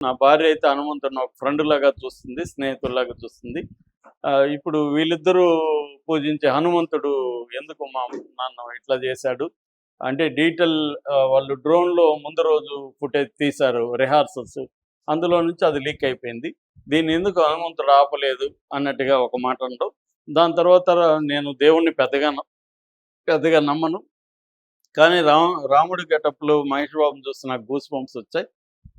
నా భార్య అయితే హనుమంతుడిని ఒక ఫ్రెండ్ లాగా చూస్తుంది, స్నేహితుల్లాగా చూస్తుంది. ఇప్పుడు వీళ్ళిద్దరూ పూజించే హనుమంతుడు ఎందుకు మా నన్ను ఇట్లా చేశాడు అంటే డీటెయిల్ వాళ్ళు డ్రోన్‌లో ముందు రోజు ఫుటేజ్ తీశారు రిహార్సల్స్. అందులో నుంచి అది లీక్ అయిపోయింది. దీన్ని ఎందుకు హనుమంతుడు ఆపలేదు అన్నట్టుగా ఒక మాట అనడం. దాని తర్వాత నేను దేవుడిని పెద్దగా నమ్మను. కానీ రాముడి గెటప్‌లో మహేష్ బాబుని చూస్తే నాకు గూస్ బంప్స్ వచ్చాయి.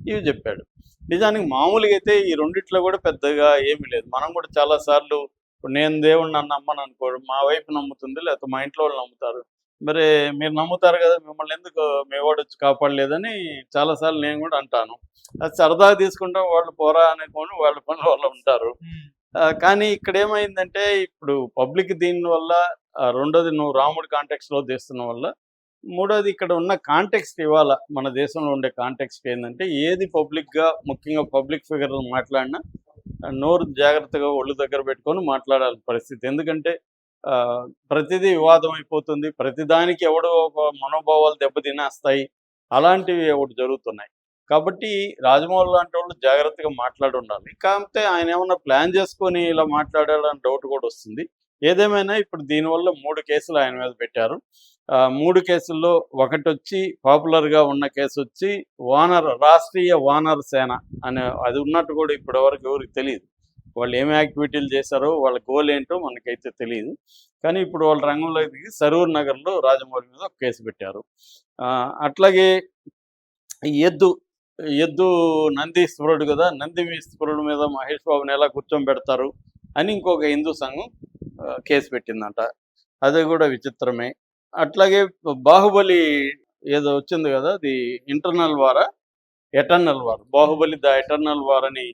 ఇవి చెప్పాడు. నిజానికి మామూలుగా అయితే ఈ రెండిట్లో కూడా పెద్దగా ఏమీ లేదు. మనం కూడా చాలా సార్లు ఇప్పుడు నేను దేవుడిని నమ్మననుకో, మా వైఫ్ నమ్ముతుంది, లేకపోతే మా ఇంట్లో వాళ్ళు నమ్ముతారు. మరి మీరు నమ్ముతారు కదా! మిమ్మల్ని ఎందుకు మీ వాడొచ్చి కాపాడలేదని చాలా సార్లు నేను కూడా అంటాను. అది సరదాగా తీసుకుంటాం. వాళ్ళు పోరా అనుకోని వాళ్ళ పనిలో వాళ్ళు ఉంటారు. కానీ ఇక్కడేమైందంటే ఇప్పుడు పబ్లిక్ దీనివల్ల రెండోది నువ్వు రాముడి కాంటెక్స్‌లో తీస్తున్న వల్ల, మూడోది ఇక్కడ ఉన్న కాంటెక్స్ట్ ఇవాళ మన దేశంలో ఉండే కాంటెక్స్ట్ ఏందంటే ఏది పబ్లిక్‌గా ముఖ్యంగా పబ్లిక్ ఫిగర్‌లు మాట్లాడినా నోరు జాగ్రత్తగా ఒళ్ళు దగ్గర పెట్టుకొని మాట్లాడాల్సిన పరిస్థితి. ఎందుకంటే ప్రతిదీ వివాదం అయిపోతుంది. ప్రతిదానికి ఎవడో ఒక మనోభావాలు దెబ్బతినేస్తాయి. అలాంటివి ఒకటి జరుగుతున్నాయి. కాబట్టి రాజమౌళి లాంటోళ్ళు జాగ్రత్తగా మాట్లాడుండాలి. కాకపోతే ఆయనేమన్నా ప్లాన్ చేసుకొని ఇలా మాట్లాడాడని డౌట్ కూడా వస్తుంది. ఏదేమైనా ఇప్పుడు దీనివల్ల 3 కేసులు ఆయన మీద పెట్టారు. 3 కేసుల్లో ఒకటొచ్చి పాపులర్‌గా ఉన్న కేసొచ్చి రాష్ట్రీయ వానర సేన అనే అది ఉన్నట్టు కూడా ఇప్పటివరకు ఎవరికీ తెలీదు. వాళ్ళు ఏమి యాక్టివిటీలు చేశారో, వాళ్ళ గోల్ ఏంటో మనకైతే తెలీదు. కానీ ఇప్పుడు వాళ్ళు రంగంలోకి దిగి సరూర్ నగర్‌లో రాజమౌళి మీద ఒక కేసు పెట్టారు. అట్లాగే ఎద్దు నందీశ్వరుడు కదా! నందీశ్వరుడు మీద మహేష్ బాబుని ఎలా కూర్చోబెడతారు అని ఇంకొక హిందూ సంఘం కేసు పెట్టిందంట. అది కూడా విచిత్రమే. అట్లాగే 'బాహుబలి' ఏదో వచ్చింది కదా! అది ఇంటర్నల్ వారా? Eternal war. 'Baahubali the eternal war' అని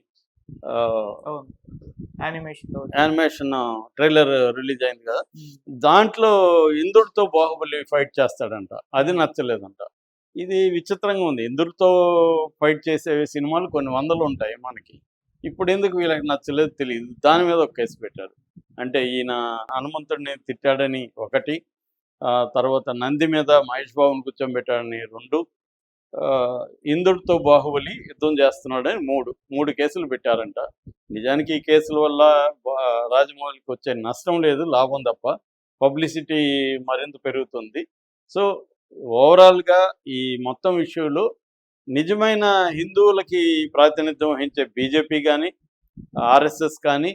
యానిమేషన్ ట్రైలర్ రిలీజ్ అయింది కదా! దాంట్లో ఇంద్రుడితో బాహుబలి ఫైట్ చేస్తాడంట. అది నచ్చలేదంట. ఇది విచిత్రంగా ఉంది. ఇంద్రుడితో ఫైట్ చేసే సినిమాలు కొన్ని వందలు ఉంటాయి మనకి. ఇప్పుడు ఎందుకు వీళ్ళకి నచ్చలేదు తెలీదు. దాని మీద ఒక కేసు పెట్టారు. అంటే ఈయన హనుమంతుడిని తిట్టాడని ఒకటి, తర్వాత నంది మీద మహేష్ బాబుని కూర్చోబెట్టాడని 2, ఇంద్రుడితో బాహుబలి యుద్ధం చేస్తున్నాడని 3 కేసులు పెట్టారంట. నిజానికి ఈ కేసుల వల్ల రాజమౌళికి వచ్చే నష్టం లేదు, లాభం తప్ప. పబ్లిసిటీ మరింత పెరుగుతుంది. సో ఓవరాల్‌గా ఈ మొత్తం ఇష్యూలో నిజమైన హిందువులకి ప్రాతినిధ్యం వహించే బీజేపీ కానీ, ఆర్ఎస్ఎస్ కానీ,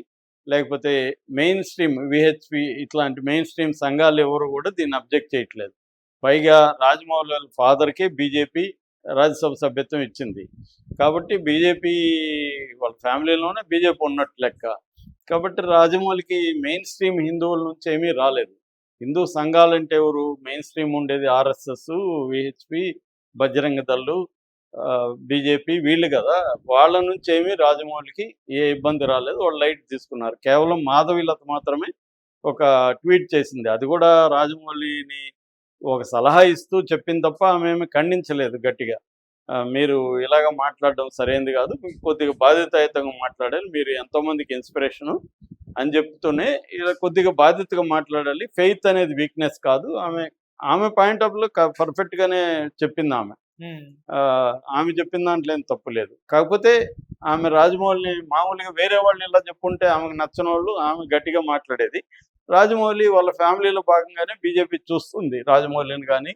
లేకపోతే మెయిన్ స్ట్రీమ్ విహెచ్పి ఇట్లాంటి మెయిన్ స్ట్రీమ్ సంఘాలు ఎవరు కూడా దీన్ని అబ్జెక్ట్ చేయట్లేదు. పైగా రాజమౌళి వాళ్ళ ఫాదర్‌కే బీజేపీ రాజ్యసభ సభ్యత్వం ఇచ్చింది. కాబట్టి బీజేపీ వాళ్ళ ఫ్యామిలీలోనే బీజేపీ ఉన్నట్టు లెక్క. కాబట్టి రాజమౌళికి మెయిన్ స్ట్రీమ్ హిందువుల నుంచి ఏమీ రాలేదు. హిందూ సంఘాలంటే ఎవరు? మెయిన్ స్ట్రీమ్ ఉండేది ఆర్ఎస్ఎస్, విహెచ్పి, బజరంగ దళ్ళు, బీజేపీ వీళ్ళు కదా! వాళ్ళ నుంచి ఏమీ రాజమౌళికి ఏ ఇబ్బంది రాలేదు. వాళ్ళు లైట్ తీసుకున్నారు. కేవలం మాధవీలత మాత్రమే ఒక ట్వీట్ చేసింది. అది కూడా రాజమౌళిని ఒక సలహా ఇస్తూ చెప్పింది తప్ప ఆమె ఏమి ఖండించలేదు గట్టిగా. మీరు ఇలాగ మాట్లాడడం సరైనది కాదు. కొద్దిగా బాధ్యతాయుతంగా మాట్లాడాలి. మీరు ఎంతోమందికి ఇన్స్పిరేషను అని చెప్తూనే ఇలా కొద్దిగా బాధ్యతగా మాట్లాడాలి. ఫెయిత్ అనేది వీక్‌నెస్ కాదు. ఆమె పాయింట్ ఆఫ్ వ్యూలో పర్ఫెక్ట్‌గానే చెప్పింది ఆమె. ఆమె చెప్పిన దాంట్లో ఏం తప్పు లేదు. కాకపోతే ఆమె రాజమౌళిని మామూలుగా వేరే వాళ్ళు ఇలా చెప్పుంటే ఆమెకు నచ్చనోళ్ళు ఆమె గట్టిగా మాట్లాడేది. రాజమౌళి వాళ్ళ ఫ్యామిలీలో భాగంగానే బీజేపీ చూస్తుంది. రాజమౌళిని కానీ,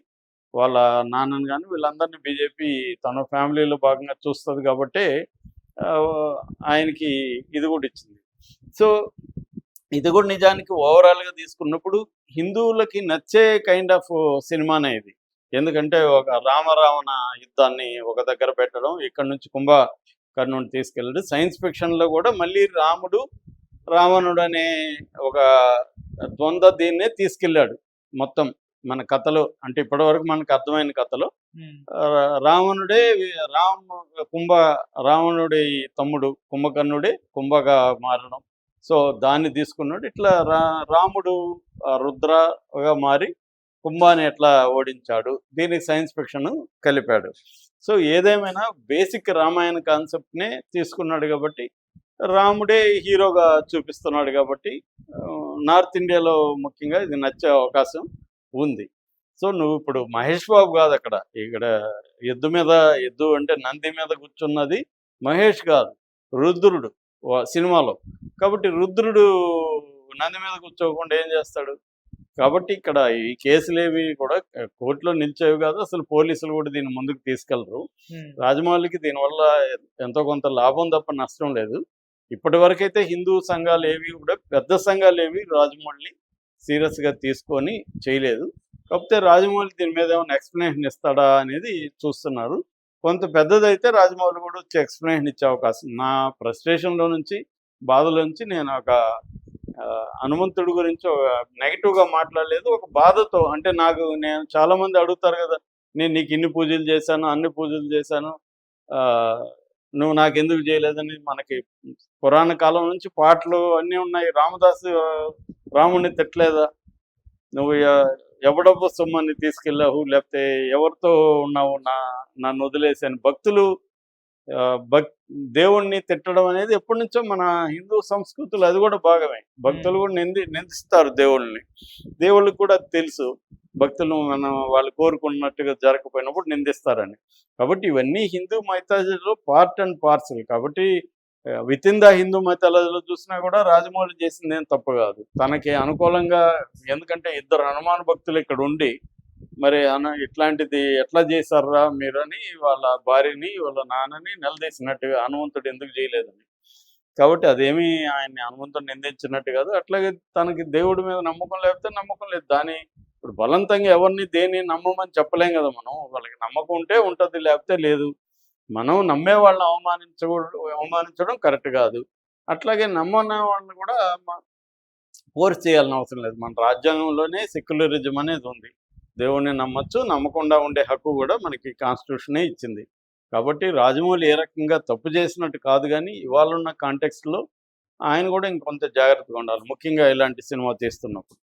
వాళ్ళ నాన్నని కానీ వీళ్ళందరినీ బీజేపీ తన ఫ్యామిలీలో భాగంగా చూస్తుంది కాబట్టే ఆయనకి ఇది కూడా ఇచ్చింది. సో ఇది కూడా నిజానికి ఓవరాల్‌గా తీసుకున్నప్పుడు హిందువులకి నచ్చే కైండ్ ఆఫ్ సినిమానే ఇది. ఎందుకంటే ఒక రామరావణ యుద్ధాన్ని ఒక దగ్గర పెట్టడం, ఇక్కడి నుంచి కుంభకర్ణుడిని తీసుకెళ్ళడం. సైన్స్ ఫిక్షన్‌లో కూడా మళ్ళీ రావణుడు అనే ఒక ద్వంద్వ దీన్నే తీసుకెళ్ళాడు. మొత్తం మన కథలో అంటే ఇప్పటివరకు మనకు అర్థమైన కథలో రావణుడి తమ్ముడు కుంభకర్ణుడే కుంభగా మారడం. సో దాన్ని తీసుకున్నాడు. ఇట్లా రాముడు రుద్రగా మారి కుంభాన్ని ఎట్లా ఓడించాడు, దీనికి సైన్స్ ఫిక్షన్ కలిపాడు. సో ఏదేమైనా బేసిక్ రామాయణ కాన్సెప్ట్నే తీసుకున్నాడు కాబట్టి రాముడే హీరోగా చూపిస్తున్నాడు కాబట్టి నార్త్ ఇండియాలో ముఖ్యంగా ఇది నచ్చే అవకాశం ఉంది. సో నువ్వు ఇప్పుడు మహేష్ బాబు కాదు ఇక్కడ ఎద్దు అంటే నంది మీద కూర్చున్నది మహేష్ కాదు, రుద్రుడు సినిమాలో. కాబట్టి రుద్రుడు నంది మీద కూర్చోకుండా ఏం చేస్తాడు? కాబట్టి ఇక్కడ ఈ కేసులేవి కూడా కోర్టులో నిలిచేవి కాదు. అసలు పోలీసులు కూడా దీన్ని ముందుకు తీసుకెళ్లరు. రాజమౌళికి దీనివల్ల ఎంతో కొంత లాభం తప్ప నష్టం లేదు. ఇప్పటి వరకైతే హిందూ సంఘాలు ఏవి కూడా, పెద్ద సంఘాలు ఏవి రాజమౌళిని సీరియస్గా తీసుకొని చేయలేదు. కాకపోతే రాజమౌళి దీని మీద ఏమైనా ఎక్స్ప్లెనేషన్ ఇస్తాడా అనేది చూస్తున్నారు. కొంత పెద్దదైతే రాజమౌళి కూడా వచ్చి ఎక్స్ప్లెనేషన్ ఇచ్చే అవకాశం. నా ఫ్రస్ట్రేషన్లో నుంచి, బాధలో నుంచి నేను ఒక హనుమంతుడి గురించి ఒక నెగిటివ్గా మాట్లాడలేదు. ఒక బాధతో, అంటే నేను చాలామంది అడుగుతారు కదా, నేను నీకు ఇన్ని పూజలు చేశాను, అన్ని పూజలు చేశాను, నువ్వు నాకెందుకు చేయలేదని. మనకి పురాణ కాలం నుంచి పాటలు అన్నీ ఉన్నాయి. రామదాసు రాముడిని తిట్టలేదా? నువ్వు ఎవడబ్బ సొమ్మని తీసుకెళ్ళావు, లేకపోతే ఎవరితో ఉన్నావు, నన్ను వదిలేసాను. భక్తులు దేవుణ్ణి తిట్టడం అనేది ఎప్పటి నుంచో మన హిందూ సంస్కృతులు, అది కూడా భాగమే. భక్తులు కూడా నిందిస్తారు దేవుళ్ళని. దేవుళ్ళకి కూడా తెలుసు భక్తులు వాళ్ళు కోరుకున్నట్టుగా జరగకపోయినప్పుడు నిందిస్తారని. కాబట్టి ఇవన్నీ హిందూ మైథాలజీలో పార్ట్ అండ్ పార్సల్. కాబట్టి విత్ ఇన్ ద హిందూ మైథాలజీలో చూసినా కూడా రాజమౌళి చేసింది ఏం తప్పు కాదు. తనకి అనుకూలంగా, ఎందుకంటే ఇద్దరు హనుమాన్ భక్తులు ఇక్కడ ఉండి మరి ఇట్లాంటిది ఎట్లా చేశారా మీరు అని వాళ్ళ భార్యని, వాళ్ళ నాన్నని నిలదీసినట్టుగా, హనుమంతుడు ఎందుకు చేయలేదని. కాబట్టి అదేమీ ఆయన్ని హనుమంతుడు నిందించినట్టు కాదు. అట్లాగే తనకి దేవుడి మీద నమ్మకం లేకపోతే నమ్మకం లేదు. ఇప్పుడు బలవంతంగా ఎవరిని దేన్ని నమ్మమని చెప్పలేం కదా మనం. వాళ్ళకి నమ్మకం ఉంటే ఉంటుంది, లేకపోతే లేదు. మనం నమ్మే వాళ్ళని అవమానించడం కరెక్ట్ కాదు. అట్లాగే నమ్మని వాళ్ళని కూడా ఫోర్స్ చేయాల్సిన అవసరం లేదు. మన రాజ్యాంగంలోనే సెక్యులరిజం అనేది ఉంది. దేవుణ్ణి నమ్మచ్చు, నమ్మకుండా ఉండే హక్కు కూడా మనకి కాన్స్టిట్యూషనే ఇచ్చింది. కాబట్టి రాజమౌళి ఏ రకంగా తప్పు చేసినట్టు కాదు, కానీ ఇవాళ ఉన్న కాంటెక్స్ట్లో ఆయన కూడా ఇంకొంత జాగ్రత్తగా ఉండాలి, ముఖ్యంగా ఇలాంటి సినిమా తీస్తున్నప్పుడు.